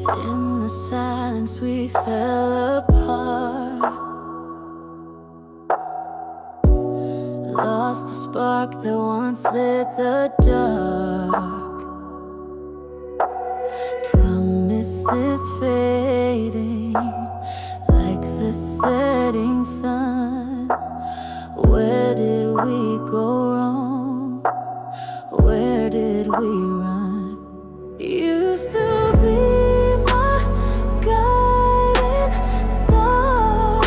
In the silence we fell apart. Lost the spark that once lit the dark. Promises fading like the setting sun. Where did we go wrong? Where did we run? Used to be my guiding star.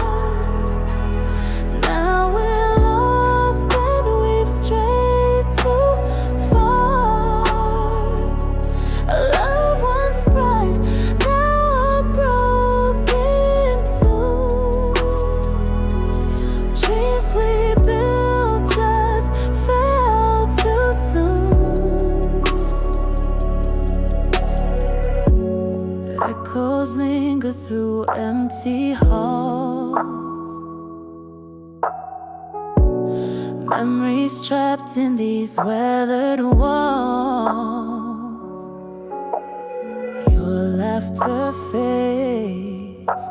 Now we're lost and we've strayed too far. A love once bright, now a broken too. Dreams we built just fell too soon. Echoes linger through empty halls. Memories trapped in these weathered walls. Your laughter fades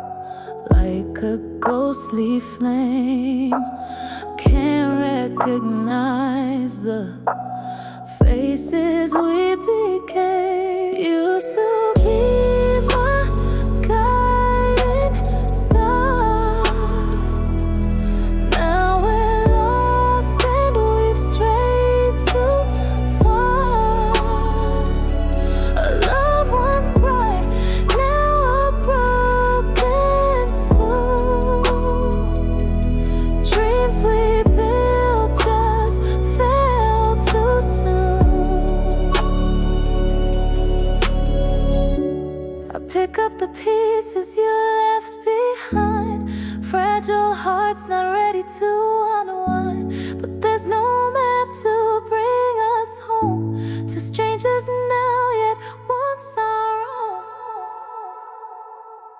like a ghostly flame. Can't recognize the faces we became. Used to be my guiding star. Now we're lost and we've strayed too far. A love once bright, now a broken too. Dreams we built just fell too soon. I pick up the pieces you left behind. Fragile hearts not ready to unwind. But there's no map to bring us home. Two strangers now, yet once our own.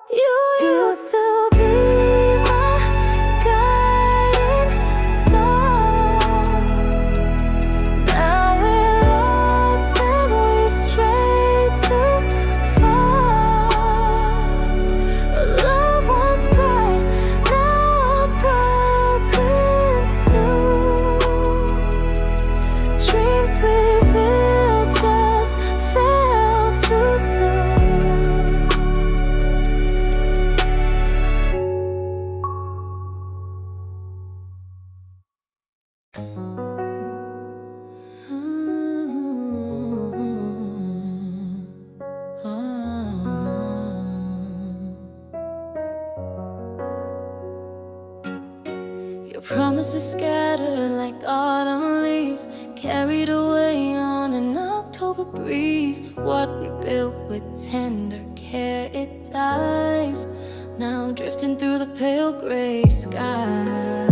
You used to be my guiding star. Now we're lost and we've strayed too far. A love once bright, now a broken too. Dreams we built just fell too soon. Your promises scattered like autumn leaves, carried away on an October breeze. What we built with tender care, it dies, now drifting through the pale gray skies.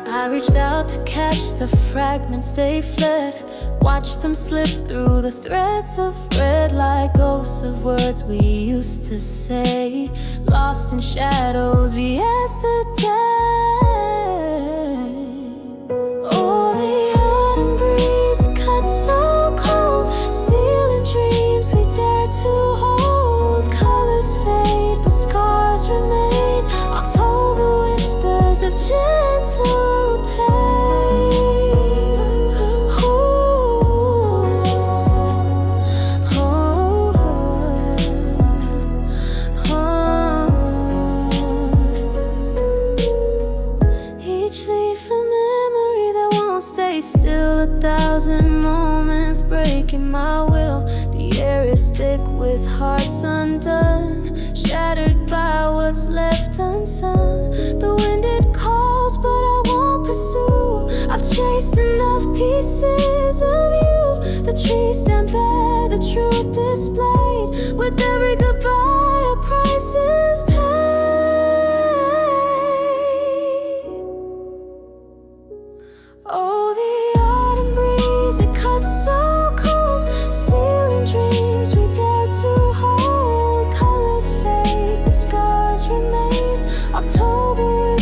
I reached out to catch the fragments they fled, watched them slip through the threads of red like ghosts of words we used to say, lost in shadows of yesterday. Oh, the autumn breeze, it cuts so cold, stealing dreams we dared to hold. Colors fade, but scars remain, October whispers of gentle pain. Each leaf a memory that won't stay still, 1,000 moments breaking my will. The air is thick with hearts undone, shattered by what's left unsung. The wind it calls, but I won't pursue. I've chased enough pieces of you. The trees stand bare, the truth displayed. With every goodbye, a price is paid. Oh, the autumn breeze, it cuts so cold, stealing dreams we dared to hold. Colors fade, but scars remain. October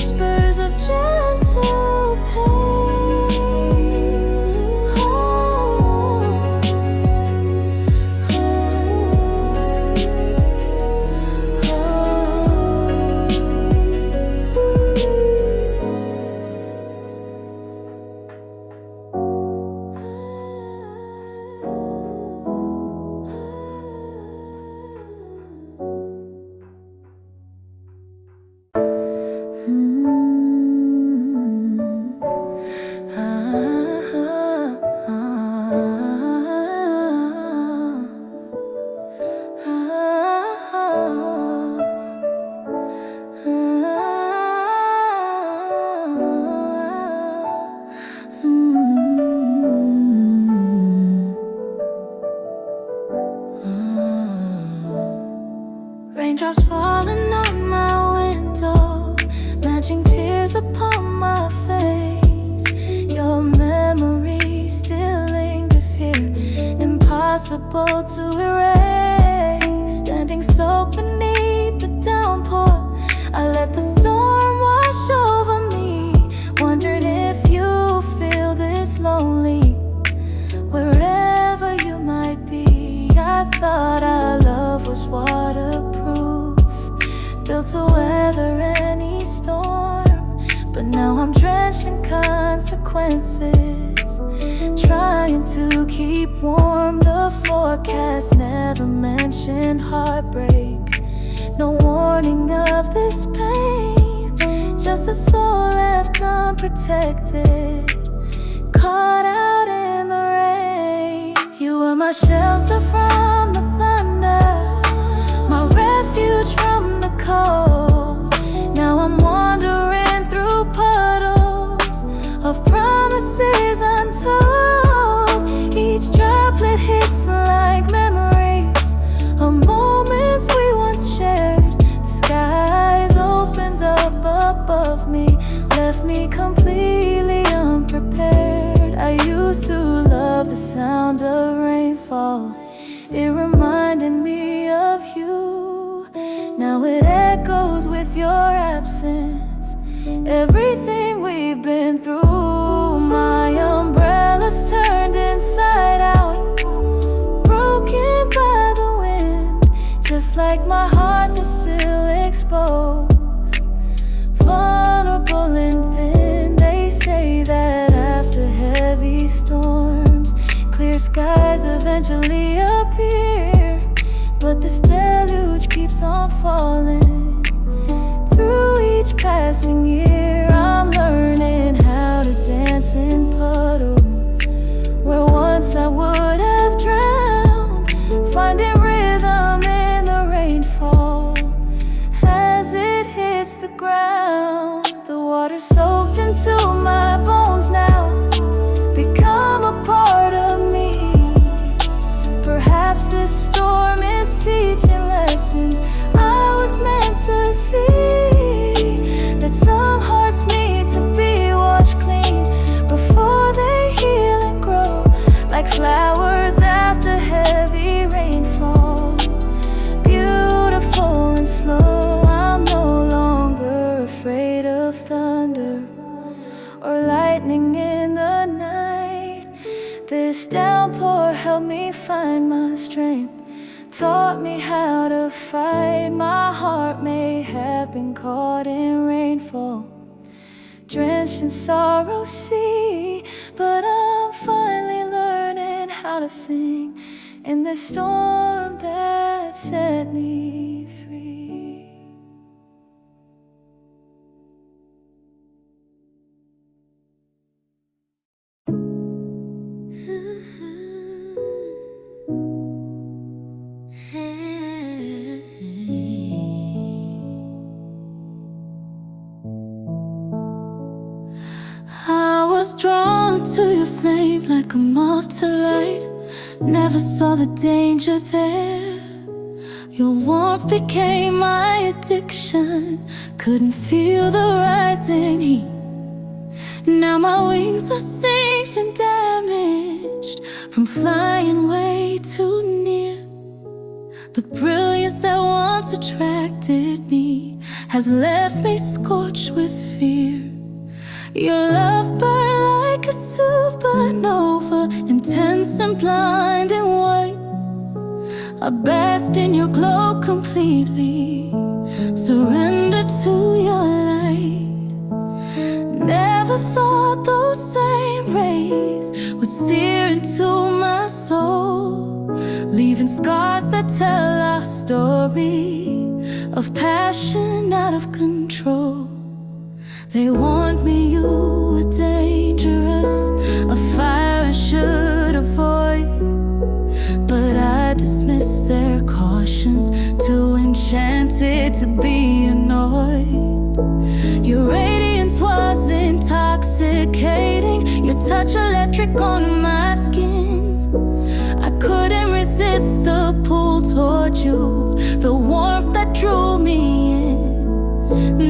Raindrops falling on my window, matching tears upon my face. Your memory still lingers here, impossible to erase. Standing soaked beneath the downpour, I let the storm wash over me. Wondering if you feel this lonely, wherever you might be. I thought our love was waterproof, built to weather any storm. But now I'm drenched in consequences, trying to keep warm. The forecast never mentioned heartbreak, no warning of this pain, just a soul left unprotected, caught out in the rain. You were my shelter from the thunder, my refuge from the cold. Now I'm wandering through puddles of promises untold. Each droplet hits like memories of moments we once shared. The skies opened up above me, left me completely unprepared. I used to love the sound of rainfall, it reminded me of you. Now it echoes with your absence, everything we've been through. My umbrella's turned inside out, broken by the wind, just like my heart that's still exposed, vulnerable and thin. They say that after heavy storms, clear skies eventually appear, but this deluge keeps on falling. Through each passing year, I'm learning how to dance in puddles where once I would have drowned, finding rhythm in the rainfall as it hits the ground. The water soaked into my bones now, become a part of me. Perhaps this storm is teaching lessons I was meant to see, that some hearts need to be washed clean before they heal and grow, like flowers after heavy rainfall, beautiful and slow. I'm no longer afraid of thunder or lightning in the night. This downpour helped me find my strength, taught me how to fight. My heart may have been caught in rainfall, drenched in sorrow, see, but I'm finally learning how to sing in this storm that set me free. I was drawn to your flame like a moth to light, never saw the danger there. Your warmth became my addiction, couldn't feel the rising heat. Now my wings are singed and damaged from flying way too near. The brilliance that once attracted me has left me scorched with fear. Your love burned like a supernova, intense and blinding white. I basked in your glow completely, surrendered to your light. Never thought those same rays would sear into my soul, leaving scars that tell our story of passion out of control. They warned me you were dangerous, a fire I should avoid, but I dismissed their cautions, too enchanted to be annoyed. Your radiance was intoxicating, your touch electric on my skin. I couldn't resist the pull toward you, the warmth that drew me in.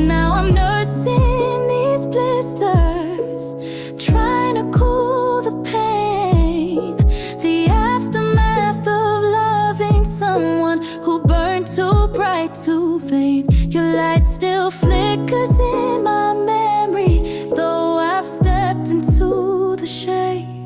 Now I'm nursing these blisters, trying to cool the pain, the aftermath of loving someone who burned too bright, too vain. Your light still flickers in my memory, though I've stepped into the shade.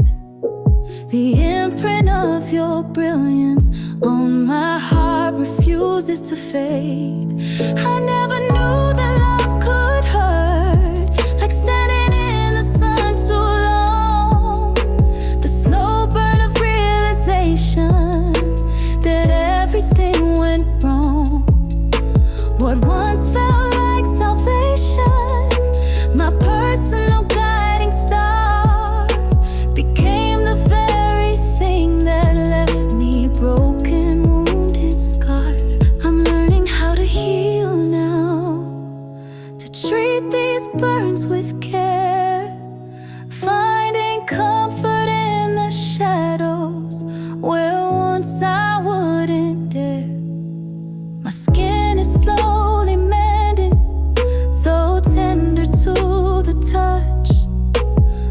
The imprint of your brilliance on my heart refuses to fade. I never knew that love could hurt, like standing in the sun too long. The slow burn of realization that everything went wrong. What once felt like salvation, my personal guiding star, became the very thing that left me broken, wounded, scarred. I'm learning how to heal now, to treat these burns with care, finding comfort in the shadows where once I wouldn't dare. My skin is slowly mending, though tender to the touch.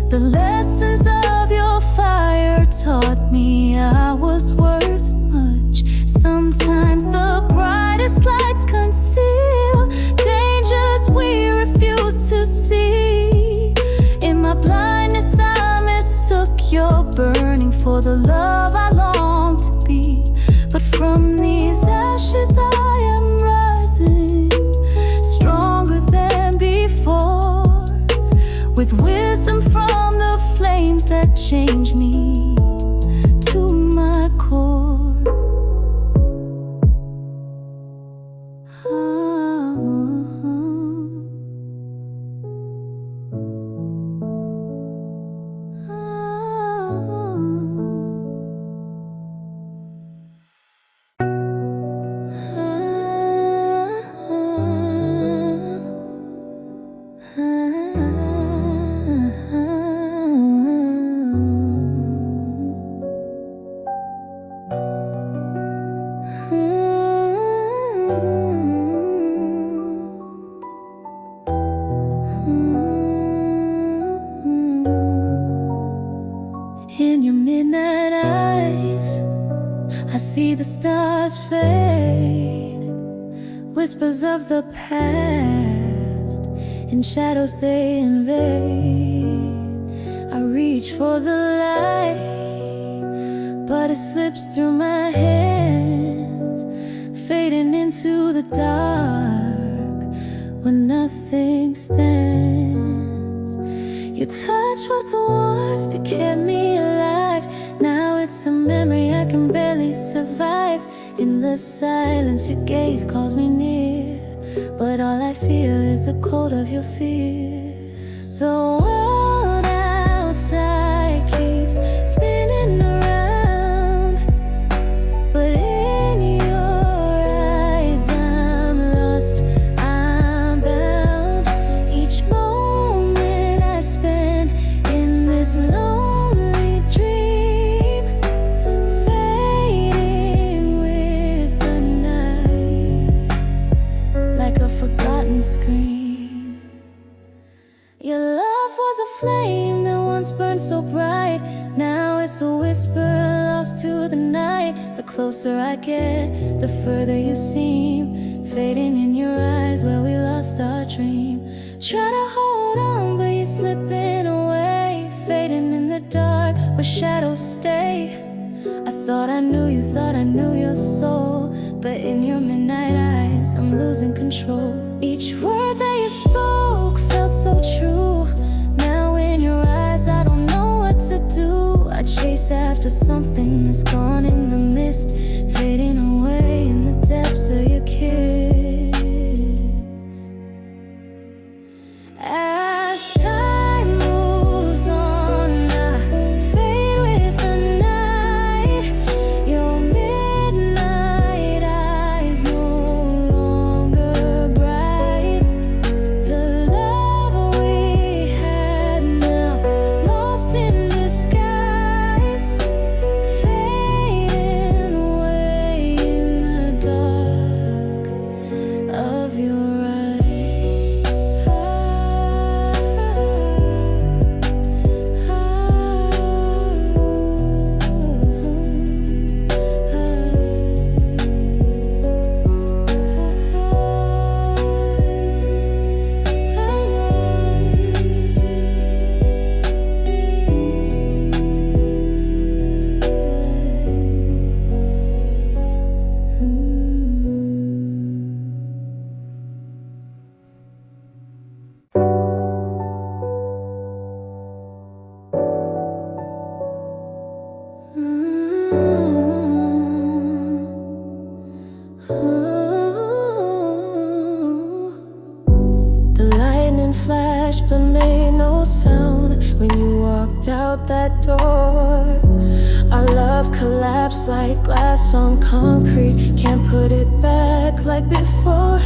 The lessons of your fire taught me I was worth much. Sometimes the brightest lights conceal dangers we refuse to see. In my blindness I mistook your burning for the love I long to be. But from these ashes I am rising, stronger than before, with wisdom from the flames that change me to my core. In your midnight eyes, I see the stars fade, whispers of the past, in shadows they invade. I reach for the light, but it slips through my hands, fading into the dark where nothing stands. Your touch was the warmth that kept me alive. Now it's a memory I can barely survive. In the silence your gaze calls me near, but all I feel is the cold of your fear. The world outside keeps spinning around, but in your eyes I'm lost, I'm bound. Each moment I spend in this lonely dream, fading with the night, like a forgotten scream. Your love was a flame that once burned so bright. Now it's a whisper lost to the night. The closer I get, the further you seem, fading in your eyes where we lost our dream. Try to hold on, but you're slipping away, fading in the dark where shadows stay. I thought I knew you, thought I knew your soul, but in your midnight eyes I'm losing control. Each word that you spoke felt so true. Now in your eyes I don't know what to do. I chase after something that's gone in the mist, fading away in the depths of your kiss. flash but made no sound when you walked out that door. Our love collapsed like glass on concrete, can't put it back like before.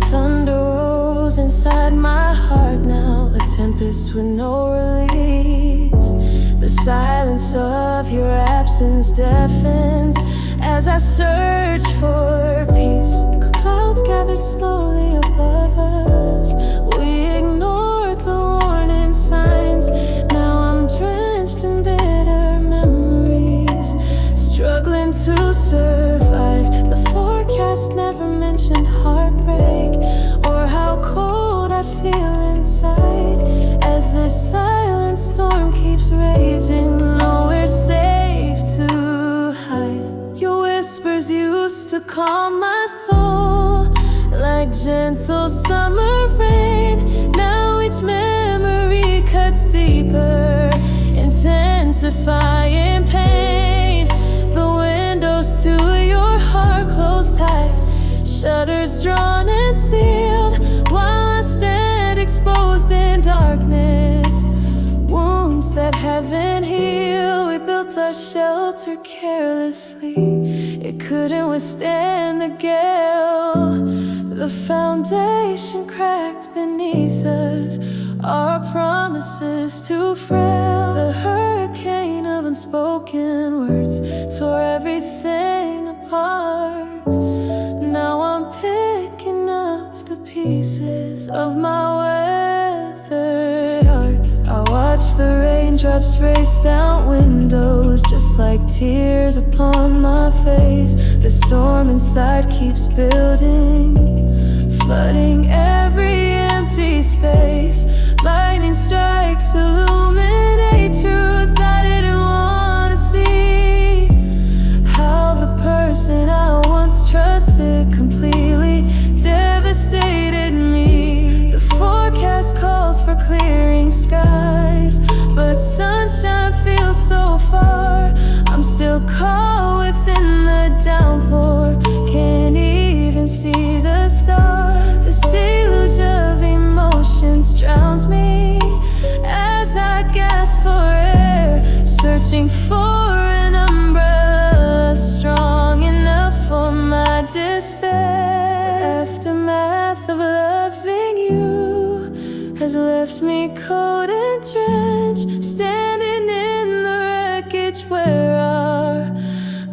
Thunder rolls inside my heart now, a tempest with no release. The silence of your absence deafens as I search for peace. Clouds gathered slowly above us, we ignored the warning signs. Now I'm drenched in bitter memories, struggling to survive. The forecast never mentioned heartbreak or how cold I'd feel inside. As this silent storm keeps raging, nowhere safe to hide. Your whispers used to calm my soul like gentle summer rain. Now each memory cuts deeper, intensifying pain. The windows to your heart closed tight, shutters drawn and sealed, while I stand exposed in darkness. Wounds that haven't healed. We built our shelter carelessly, it couldn't withstand the gale. The foundation cracked beneath us, our promises too frail. The hurricane of unspoken words tore everything apart. Now I'm picking up the pieces of my weathered heart. I watch the raindrops race down windows, just like tears upon my face. The storm inside keeps building, flooding every empty space. Lightning strikes, illuminate truths I didn't want to see. How the person I once trusted completely devastated me. The forecast calls for clearing skies, but sunshine feels so far. I'm still caught within the downpour, can't even see the stars. This deluge of emotions drowns me as I gasp for air, searching for an umbrella strong enough for my despair. Aftermath of loving you has left me cold and drenched, standing in the wreckage where our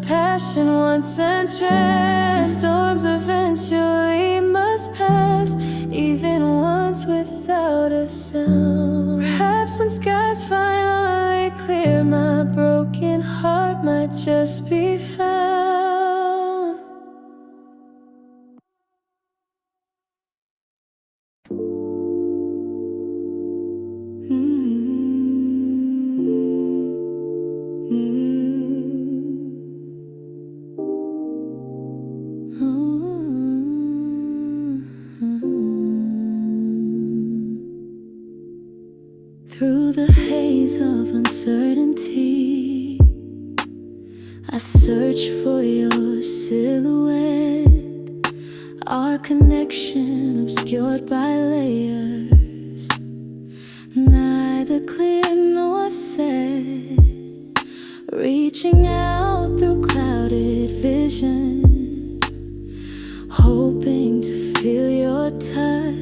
passion once entrenched. Storms eventually must pass, even once without a sound. Perhaps when skies finally clear, my broken heart might just be found. Through the haze of uncertainty, I search for your silhouette, our connection obscured by layers, neither clear nor set, reaching out through clouded vision, hoping to feel your touch.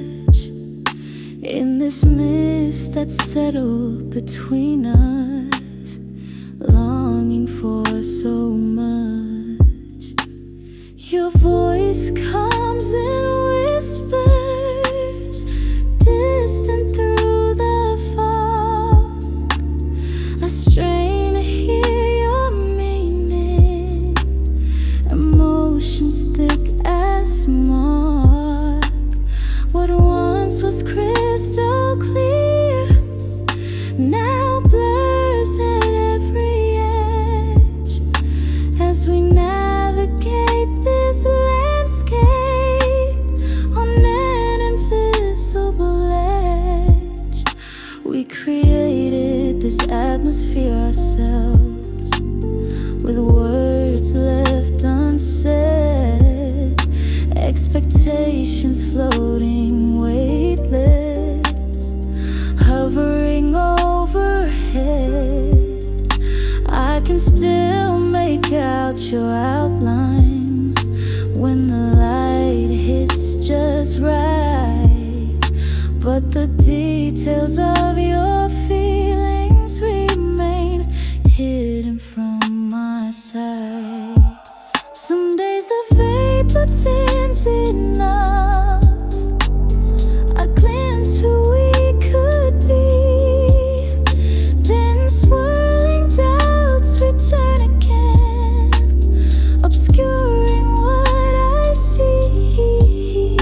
In this mist that settled between us, longing for so much. Your voice comes in whispers, distant through the fog. I strain to hear your meaning, emotions thick as smog. What once was crystal clear now blurs at every edge, as we navigate this landscape on an invisible edge. We created this atmosphere ourselves, with words left unsaid, expectations floating weightless. Details of your feelings remain hidden from my sight. Some days the vapor thins enough, a glimpse who we could be. Then swirling doubts return again, obscuring what I see.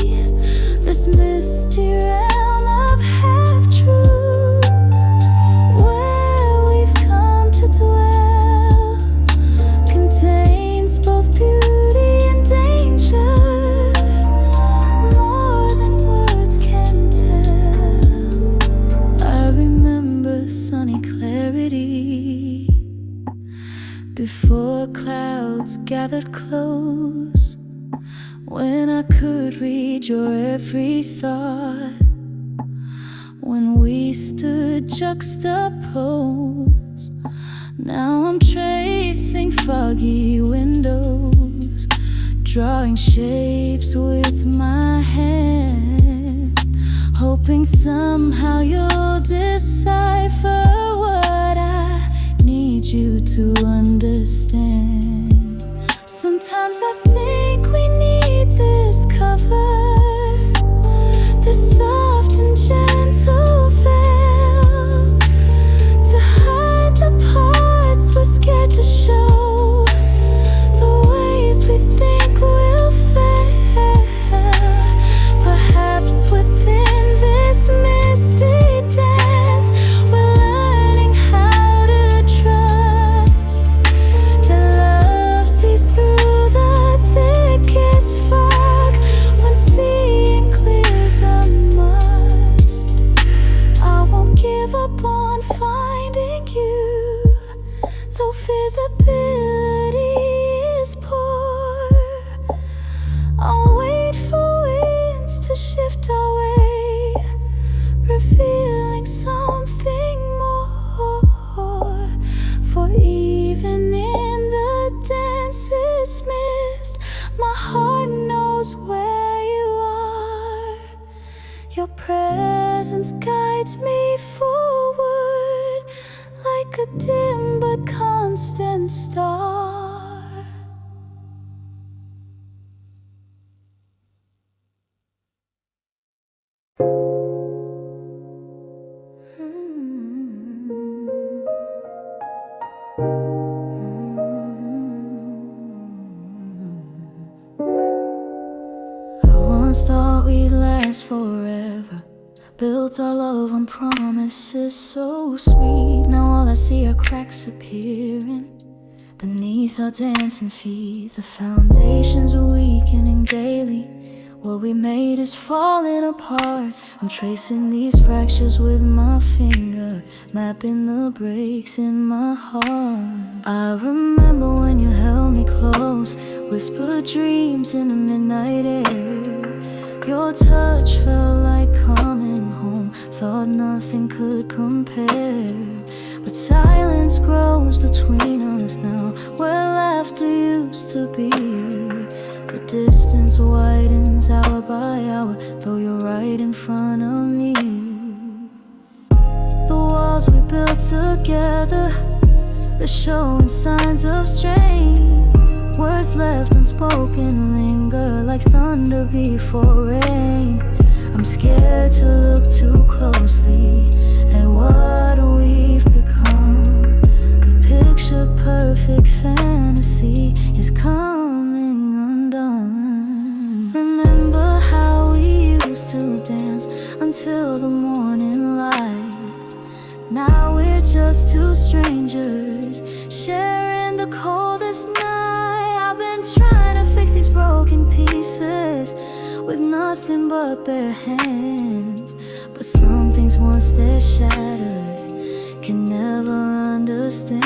This misty realm of half-truths, where we've come to dwell, contains both beauty and danger, more than words can tell. I remember sunny clarity before clouds gathered close, when I could read your every thought, when we stood juxtaposed. Now I'm tracing foggy windows, drawing shapes with my hand, hoping somehow you'll decipher what I need you to understand. Sometimes I think we need this cover, this soft and gentle veil, to hide the parts we're scared to show, the ways we think will fail. Perhaps within this misty dance, we're learning how to trust that love sees through the thickest fog, when seeing clear's a must. I won't give up on finding you, though visibility is poor. I'll wait for winds to shift our way, revealing something more. For even in the densest mist, my heart knows where you are. Your presence guides me forward, like a dim but constant star. I once thought we'd last forever, built our love on promises so sweet. Now all I see are cracks appearing beneath our dancing feet. The foundations are weakening daily, what we made is falling apart. I'm tracing these fractures with my finger, mapping the breaks in my heart. I remember when you held me close, whispered dreams in the midnight air. Your touch felt like coming home, thought nothing could compare. But silence grows between us now, where laughter used to be. The distance widens hour by hour, though you're right in front of me. The walls we built together, they're showing signs of strain. Words left unspoken linger like thunder before rain. I'm scared to look too closely at what we've become. The picture perfect fantasy is coming undone. Remember how we used to dance until the morning light. Now we're just two strangers sharing the coldest night. I've been trying to fix these broken pieces with nothing but bare hands, but some things once they're shattered can never understand.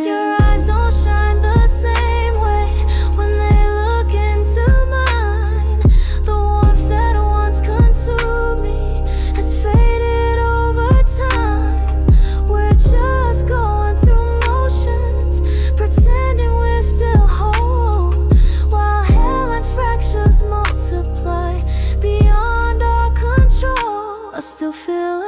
Your eyes don't shine the same way when they look into mine. The warmth that once consumed me has faded over time. We're just going through motions, pretending we're still whole, while hell and fractures multiply beyond our control. I still feel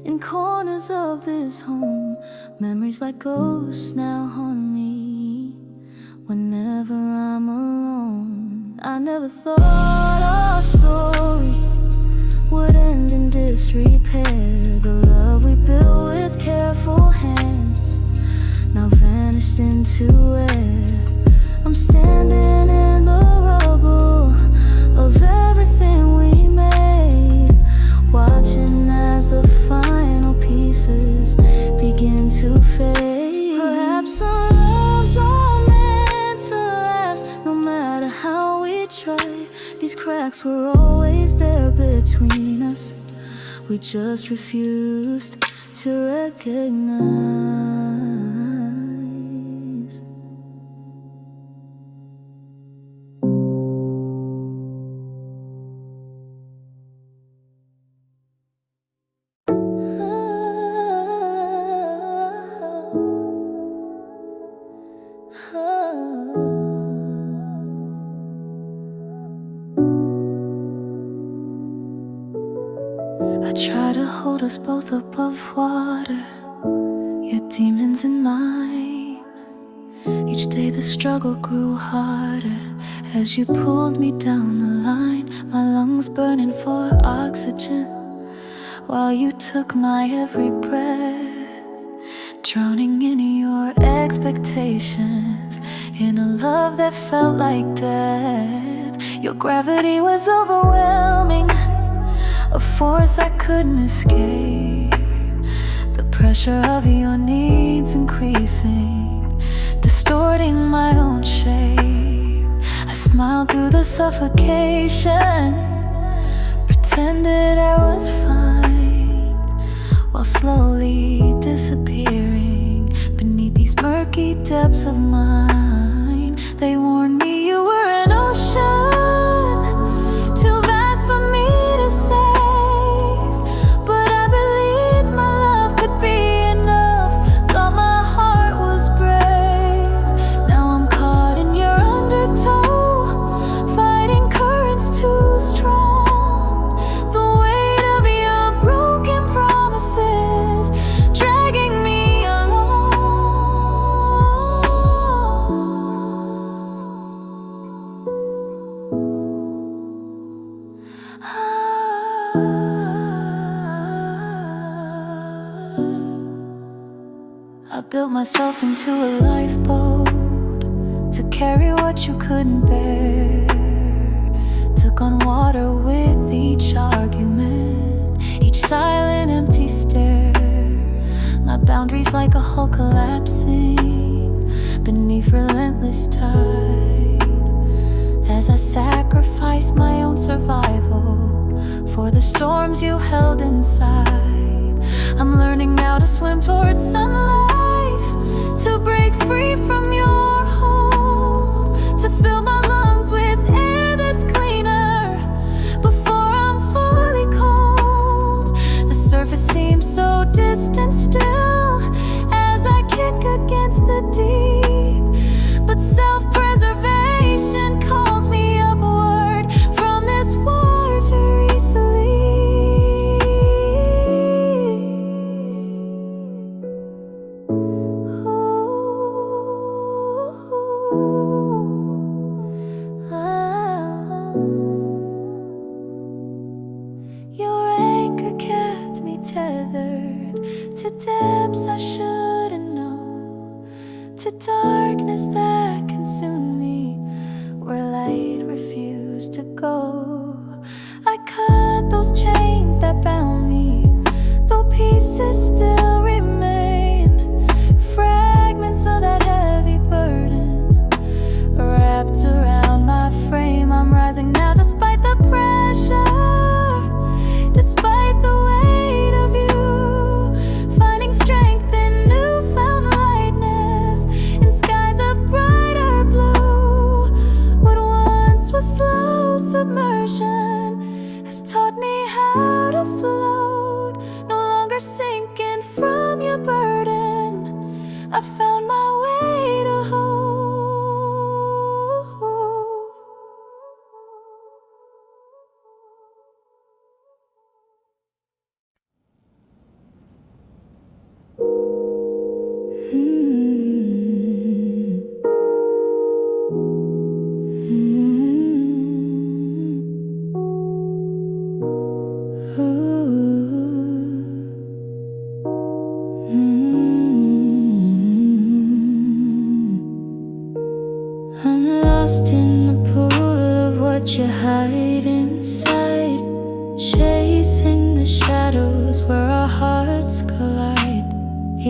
in corners of this home. Memories like ghosts now haunt me whenever I'm alone. I never thought our story would end in disrepair. The love we built with careful hands now vanished into air. I'm standing in the rubble of everything we made, watching as the final pieces begin to fade. Perhaps some loves are meant to last, no matter how we try. These cracks were always there between us, we just refused to recognize. I try to hold us both above water, your demons and mine. Each day the struggle grew harder as you pulled me down the line. My lungs burning for oxygen while you took my every breath, drowning in your expectations, in a love that felt like death. Your gravity was overwhelming, a force I couldn't escape. The pressure of your needs increasing, distorting my own shape. I smiled through the suffocation, pretended I was fine, while slowly disappearing beneath these murky depths of mine. They warned me you were an ocean, too vast for me to save, but I believed my love could be enough. Thought my heart was brave. Now I'm caught in your undertow, fighting currents too strong. The weight of your broken promises dragging me along. I built myself into a lifeboat to carry what you couldn't bear. Took on water with each argument, each silent empty stare. My boundaries like a hull collapsing beneath relentless tide, as I sacrificed my own survival for the storms you held inside. I'm learning now to swim towards sunlight, to break free from your hold, to fill my lungs with air that's cleaner before I'm fully cold. The surface seems so distant still as I kick against the deep, but self-preservation calls me upward from this watery sleep. Your anchor kept me tethered to depths I shouldn't know, to darkness that consumed me where light refused to go. I cut those chains that bound me, though pieces still remain, fragments of that heavy burden wrapped around my frame. I'm rising now despite the pressure, despite the weight of you, finding strength in newfound lightness, in skies of brighter blue. What once was slow submersion has taught me how to float, no longer sinking from your burden. I found my way to hold.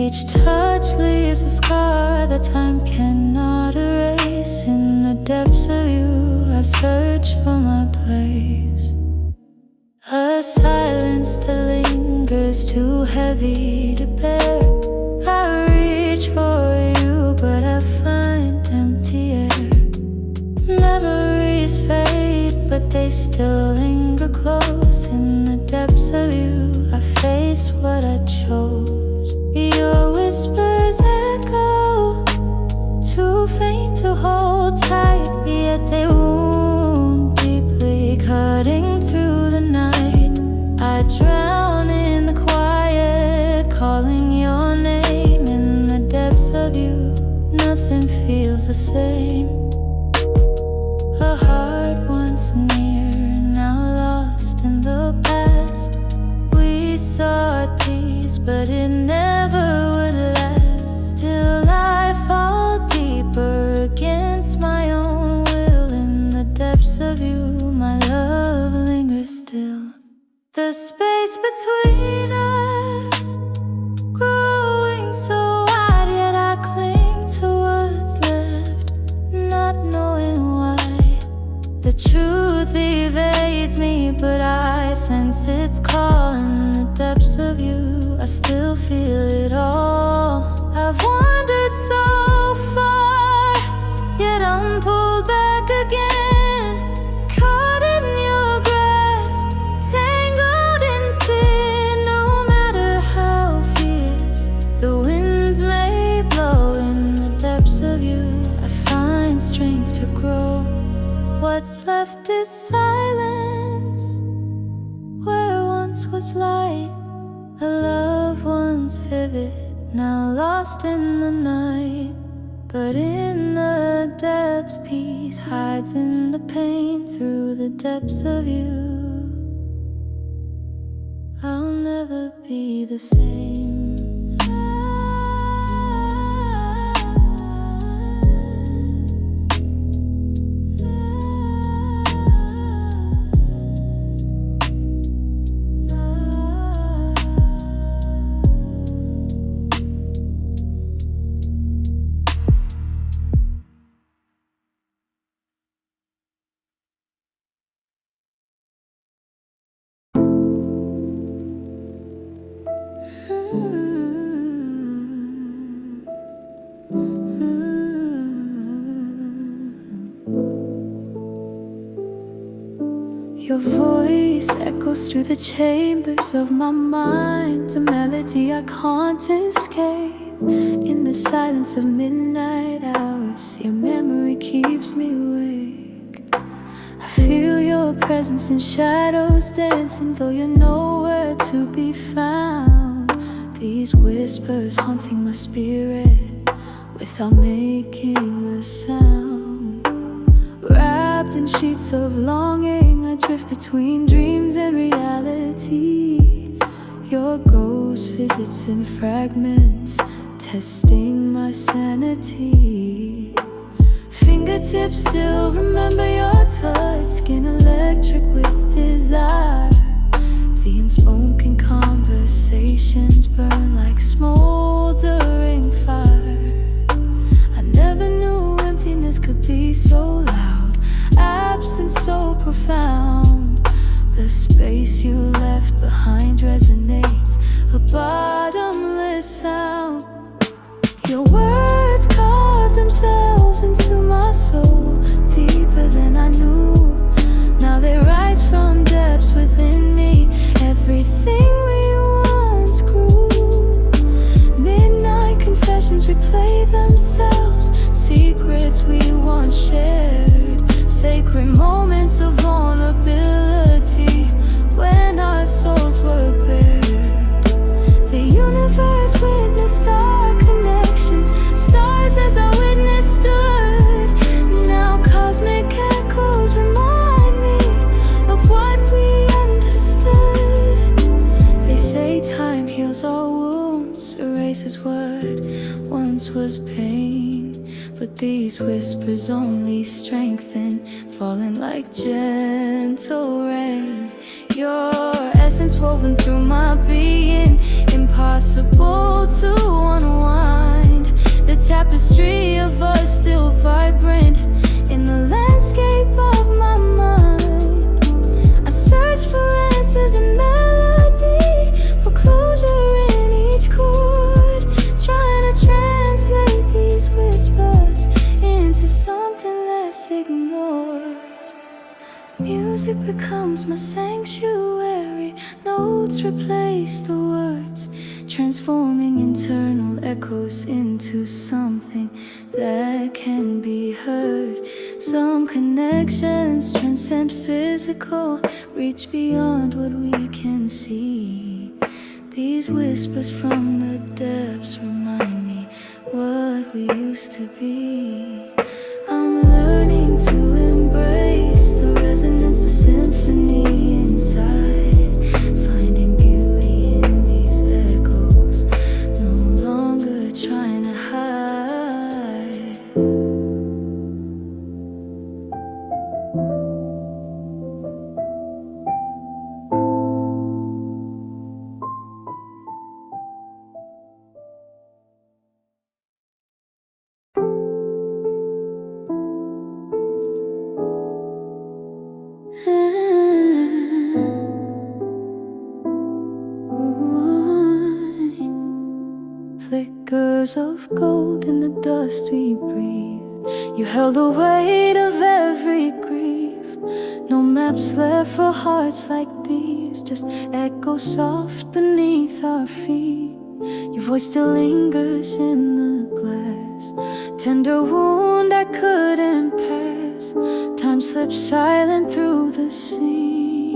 Each touch leaves a scar that time cannot erase. In the depths of you, I search for my place. A silence that lingers, too heavy to bear. I reach for you, but I find empty air. Memories fade, but they still linger close. In the depths of you, I face what I chose. Your whispers echo, too faint to hold tight, yet they wound deeply, cutting through the night. I drown in the quiet, calling your name. In the depths of you, nothing feels the same. A heart once near, now lost in the past. We sought peace, but it never would last. Still I fall deeper against my own will. In the depths of you, my love lingers still. The space between us growing so wide, yet I cling to what's left, not knowing why. The truth evades me, but I sense its call. In the depths of you, I still feel it all. I've wandered so far, yet I'm pulled back again. Caught in your grasp, tangled in sin. No matter how fierce the winds may blow, in the depths of you, I find strength to grow. What's left is silence, where once was light. A love once vivid, now lost in the night. But in the depths, peace hides in the pain. Through the depths of you, I'll never be the same. Your voice echoes through the chambers of my mind, a melody I can't escape. In the silence of midnight hours, your memory keeps me awake. I feel your presence in shadows dancing, though you're nowhere to be found. These whispers haunting my spirit without making a sound. Wrapped in sheets of longing, I drift between dreams and reality. Your ghost visits in fragments, testing my sanity. Fingertips still remember your touch, skin electric with desire. The unspoken conversations burn like smoldering fire. I never knew emptiness could be so loud, absence so profound. The space you left behind resonates, a bottomless sound. Your words carved themselves into my soul, deeper than I knew. Now they rise from depths within me, everything we once grew. Midnight confessions replay themselves, secrets we once shared, sacred moments of vulnerability when our souls were bared. The universe witnessed our connection, stars as our witness stood. Now cosmic echoes remind me of what we understood. They say time heals all wounds, erases what once was pain. But these whispers only strengthen, falling like gentle rain. Your essence woven through my being, impossible to unwind. The tapestry of us still vibrant in the landscape of my mind. I search for answers in melody, for closure in each chord, trying to translate these whispers into something less ignored. Music becomes my sanctuary, notes replace the words, transforming internal echoes into something that can be heard. Some connections transcend physical, reach beyond what we can see. These whispers from the depths remind me what we used to be. I'm learning to embrace the resonance, the symphony inside, finding beauty in these echoes, no longer trying to hide. Flickers of gold in the dust we breathe. You held the weight of every grief. No maps left for hearts like these, just echo soft beneath our feet. Your voice still lingers in the glass, tender wound I couldn't pass. Time slips silent through the sea.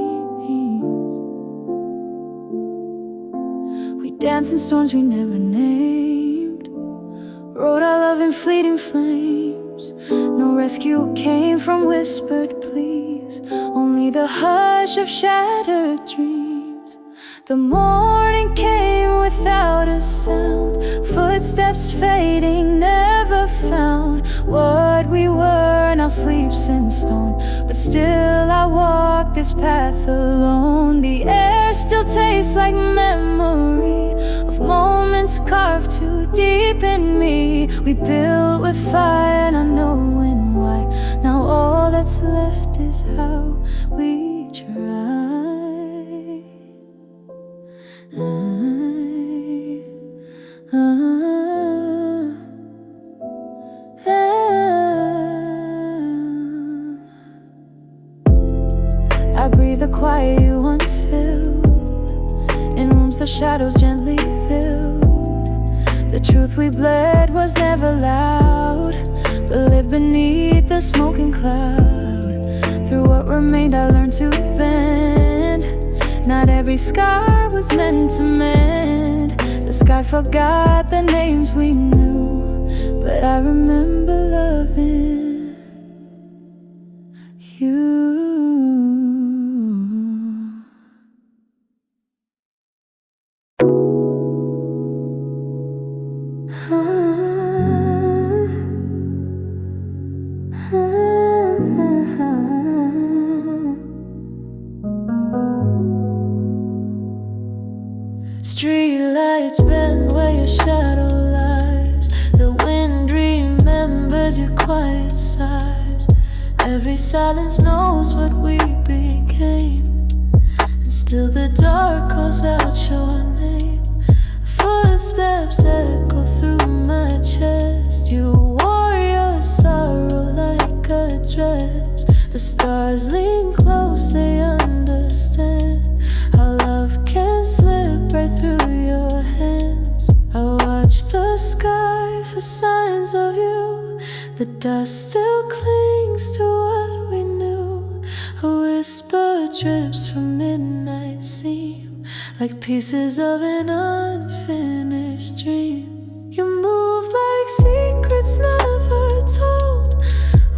We dance in storms we never named, wrote our love in fleeting flames. No rescue came from whispered pleas, only the hush of shattered dreams. The morning came without a sound, footsteps fading, never found. What we were now sleeps in stone, but still I walk this path alone. The air still tastes like memory of moments carved too deep in me. We built with fire and I know when why. Now all that's left is how we try. I breathe the quiet you once filled, in rooms the shadows gently build. The truth we bled was never loud, but lived beneath the smoking cloud. Through what remained I learned to bend. Not every scar was meant to mend. The sky forgot the names we knew, but I remember loving you. Streetlights bend where your shadow lies. The wind remembers your quiet sighs. Every silence knows what we became, and still the dark calls out your name. Footsteps echo through my chest. You wore your sorrow like a dress. The stars lean close, they understand how love can slip right through your hands. I watch the sky for signs of you. The dust still clings to what we knew. A whisper drips from midnight seam, like pieces of an unfinished dream. You move like secrets never told,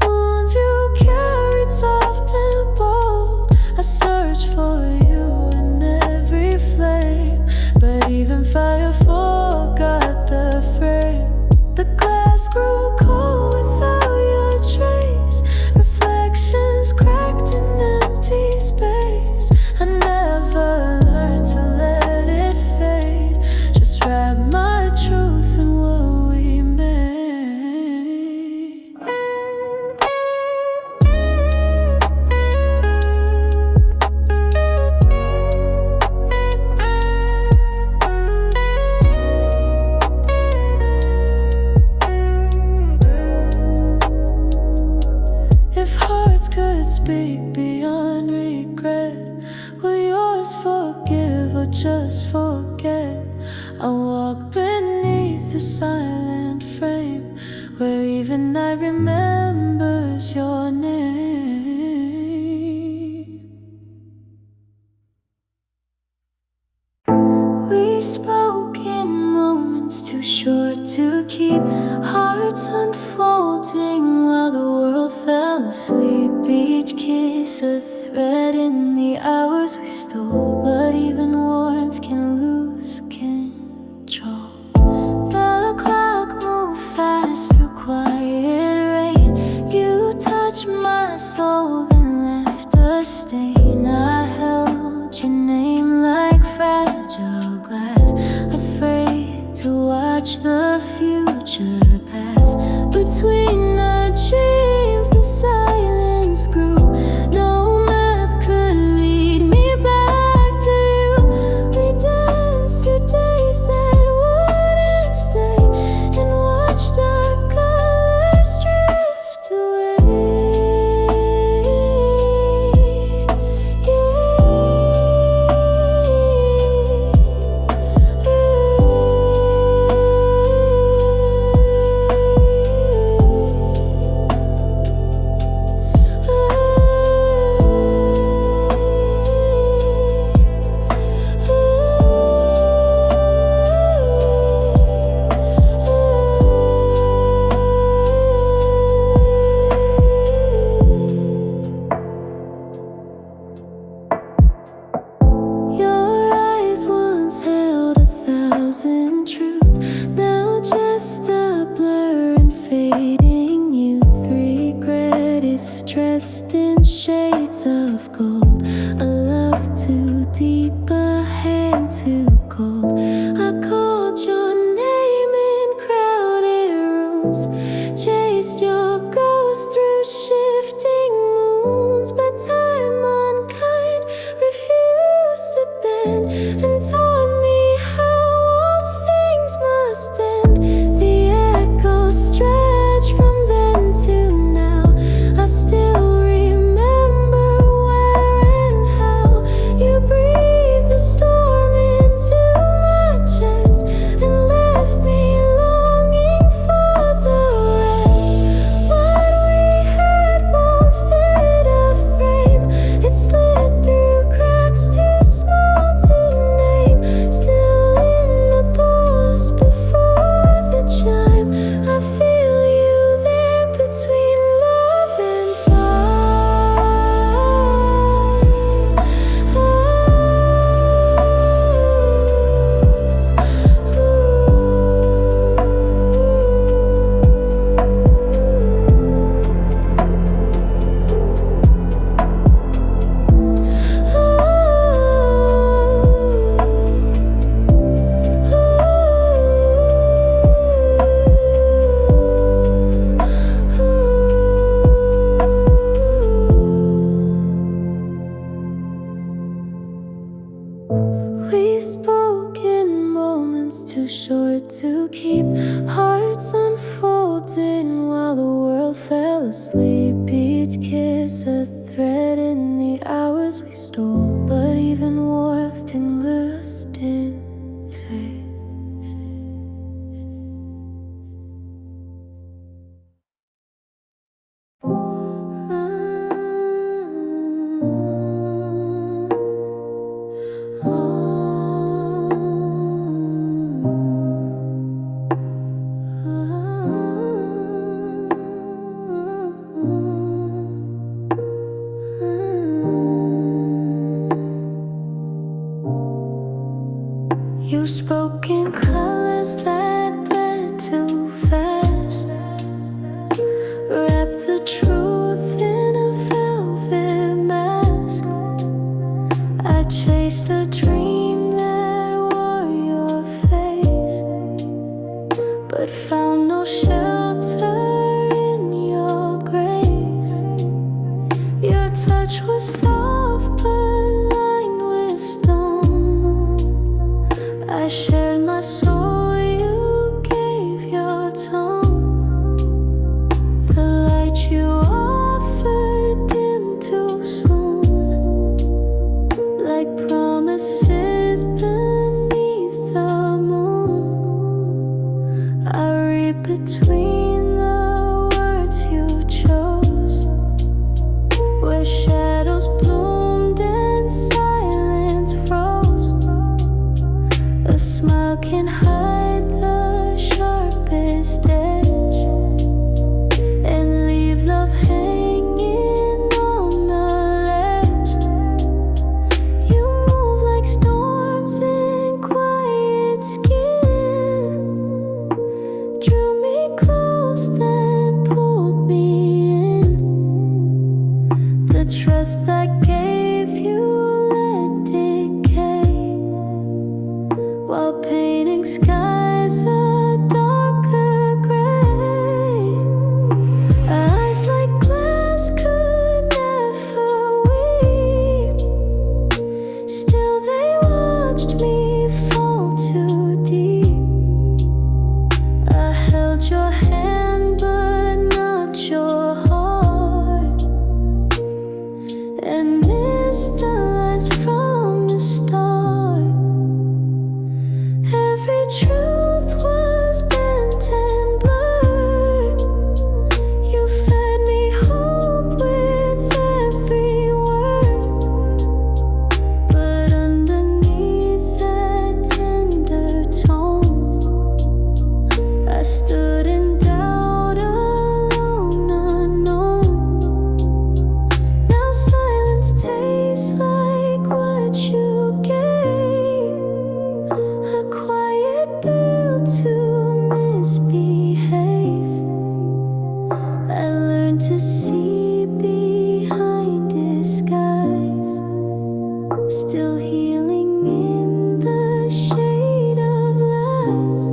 wounds you carried soft and bold. I search for you in every flame, but even fire forgot the frame. The glass grew cold without your trace, reflections cracked in empty space. I never just forget. I walk beneath the silent frame where even night remembers your name. We spoke in moments too short to keep, hearts unfolding while the world fell asleep. Each kiss a thread in the hours we stole, but even warmth can lose control. The clock moved fast through quiet rain. You touched my soul and left a stain. I held your name like fragile glass, afraid to watch the future pass. Between our dreams the silence grew. No map could lead me back to you. We danced through days that wouldn't stay and watched our colors drift away. Your eyes once held 1,000 truths, now just a blur and fading youth. Regret is dressed in shades of gold, a love too deep, a hand too cold. I called your name in crowded rooms, chased your ghost through shifting moons, but time unkind refused to bend and taught me how all things must end. The echoes stretch from then to now. I still remember where and how you breathed a storm into my chest and left me longing for the rest. What we had won't fit a frame. It slipped through cracks too small to name. Still in the pause before the chime, I feel you there between love and we spoke in moments too short to keep, hearts unfolding while the world fell asleep. Each kiss a thread in the hours we stole, but even warped and loosed in taste. You spoke in colors that bled too fast, wrapped the truth in a velvet mask. I chased a dream that wore your face, but found no shelter in your grace. Your touch was soft but lined with stone. I shared my soul, you gave your tone. The light you offered dimmed too soon, like promises still healing in the shade of lies.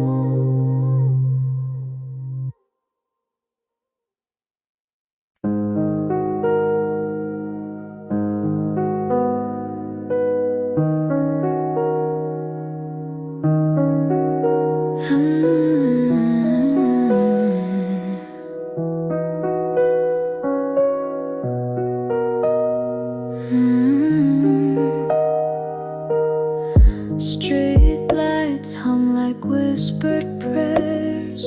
Street lights hum like whispered prayers,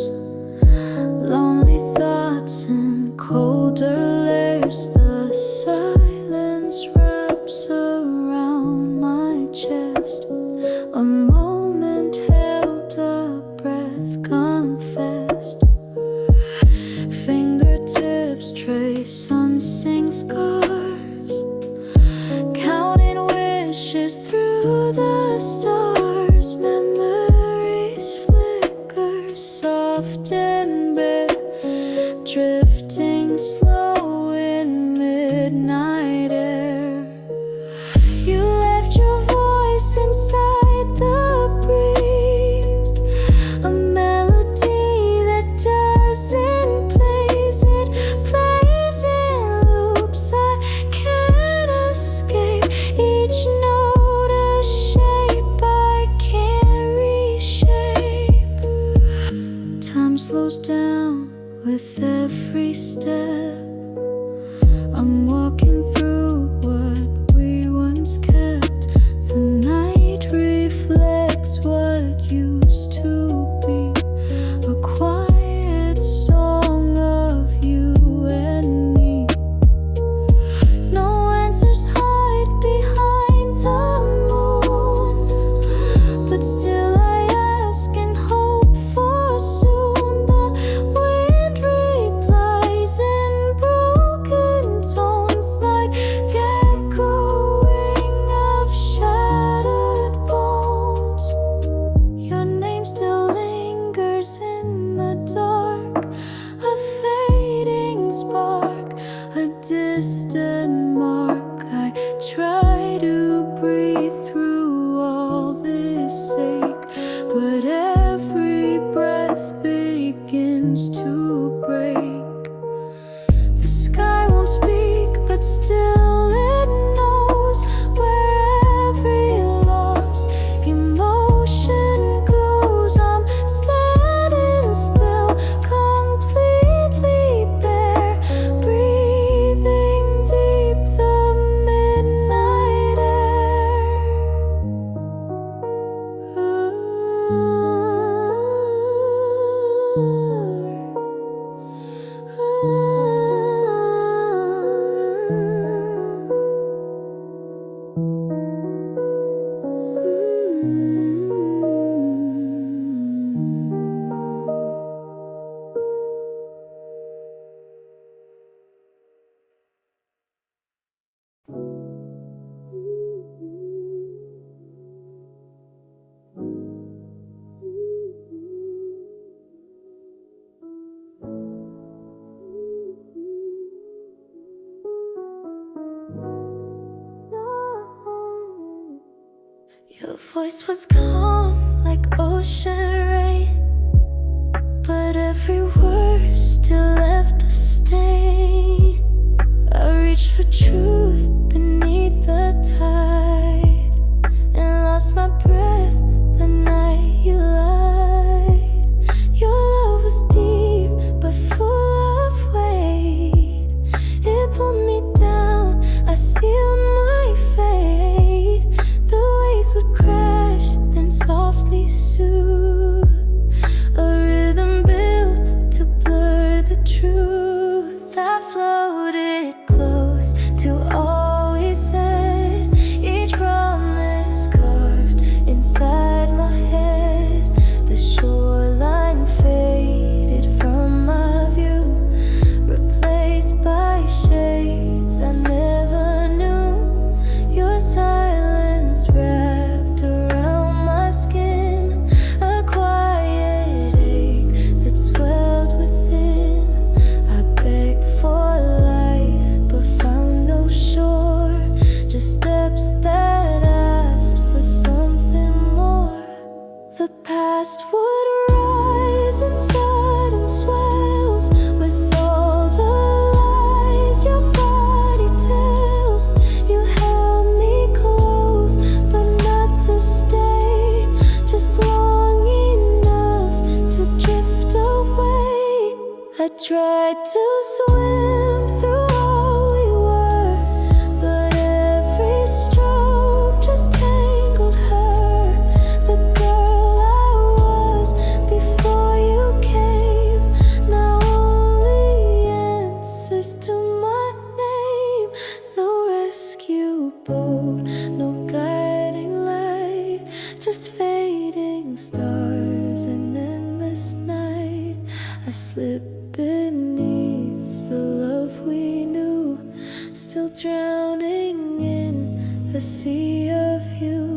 lonely thoughts in colder layers. The silence wraps around my chest. A moment held, a breath confessed. Fingertips trace unseen scars, counting wishes through the stars. Memories flicker, soft and bare, drifting slow in midnight air. You left your voice inside the breeze, a melody that doesn't place. It plays in loops I can't escape, each note a shape I can't reshape. Time slows down with every step. I'm walking through what we once kept. The night reflects what used to be, a quiet song of you and me. No answers hide behind the moon, but still I ask and hope for soon. The wind replies in broken tones, like echoing of shattered bones. Your name still lingers in the dark, a fading spark, a distant mark. I try to breathe through all this ache, but every breath begins to break. The sky won't speak, but still it knows where every lost emotion goes. I'm standing still, completely bare, breathing deep the midnight air. Your voice was calm like ocean rain, but every word still left a stain. I reached for truth beneath the tide, and lost my breath the night you lied. Your love was deep but full of weight. It pulled me down, I sealed my fate. The waves would crash, then softly soothe, a rhythm built to blur the truth. slip beneath the love we knew, still drowning in a sea of you.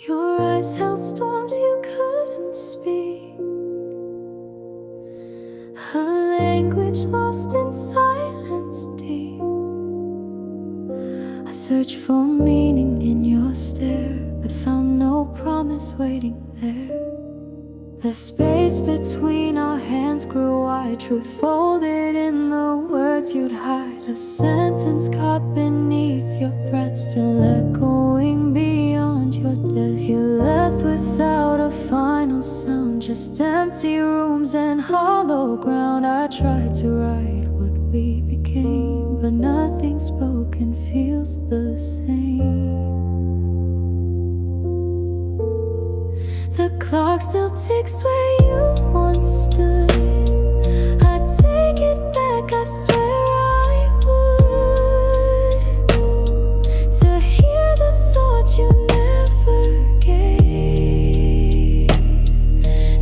Your eyes held storms you couldn't speak, a language lost in silence deep. I searched for meaning in your stare, but found no promise waiting there. The space between our hands grew wide, truth folded in the words you'd hide. A sentence caught beneath your breath, still echoing beyond your death. You left without a final sound, just empty rooms and hollow ground. I tried to write what we became, but nothing spoken feels the same. The clock still ticks where you once stood. I take it back, I swear I would, to hear the thoughts you never gave,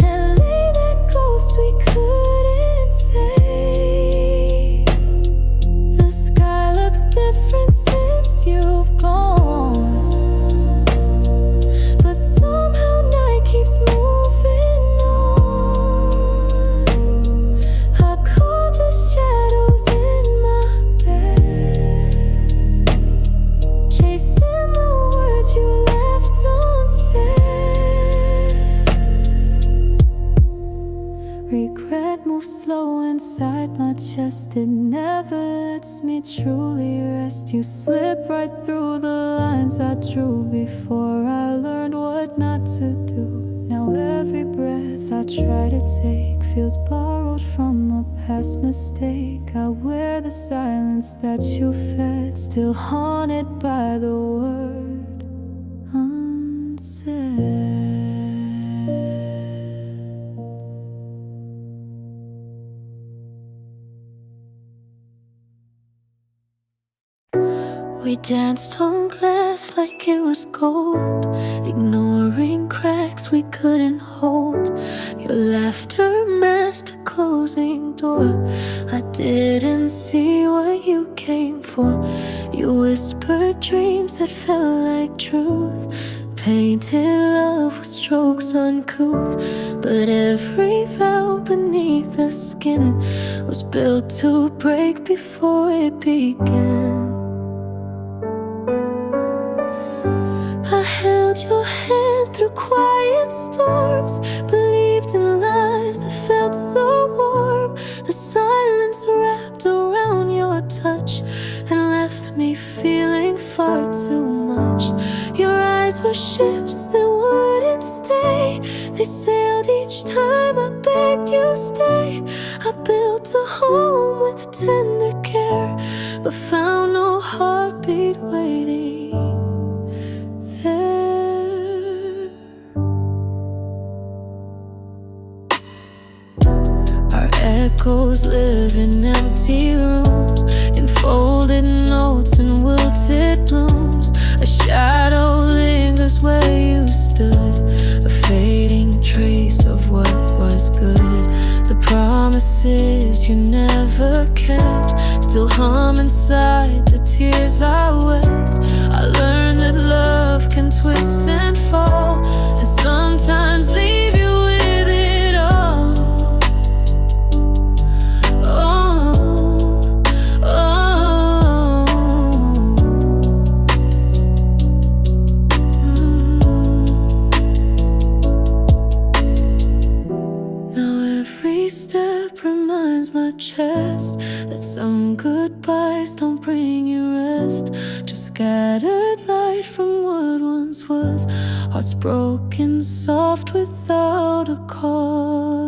and lay that ghost we couldn't save. The sky looks different since you've gone, but somehow night keeps moving on. I call the shadows in my bed, chasing the words you left unsaid. Regret moves slow inside my chest, it never lets me truly rest. You slip right through the lines I drew before I learned what not to do. Now every breath I try to take feels borrowed from a past mistake. I wear the silence that you fed, still haunted by the word unsaid. We danced on glass like it was gold, ignoring cracks we couldn't hold. Your laughter masked a closing door. I didn't see what you came for. You whispered dreams that felt like truth, painted love with strokes uncouth. But every vow beneath the skin was built to break before it began. I held your hand through quiet storms, believed in lies that felt so warm. The silence wrapped around your touch and left me feeling far too much. Your eyes were ships that wouldn't stay, they sailed each time I begged you stay. I built a home with tender care, but found no heartbeat waiting there. Our echoes live in empty rooms, in folded notes and wilted blooms. A shadow lingers where you stood, a fading trace of what was good. The promises you never kept still hum inside the tears I wept. I learned that love can twist and fall, and sometimes leave you with it all. Oh, oh, Now every step reminds my chest that some goodbyes don't bring you rest, just scattered light from what once was, hearts broken soft without a cause.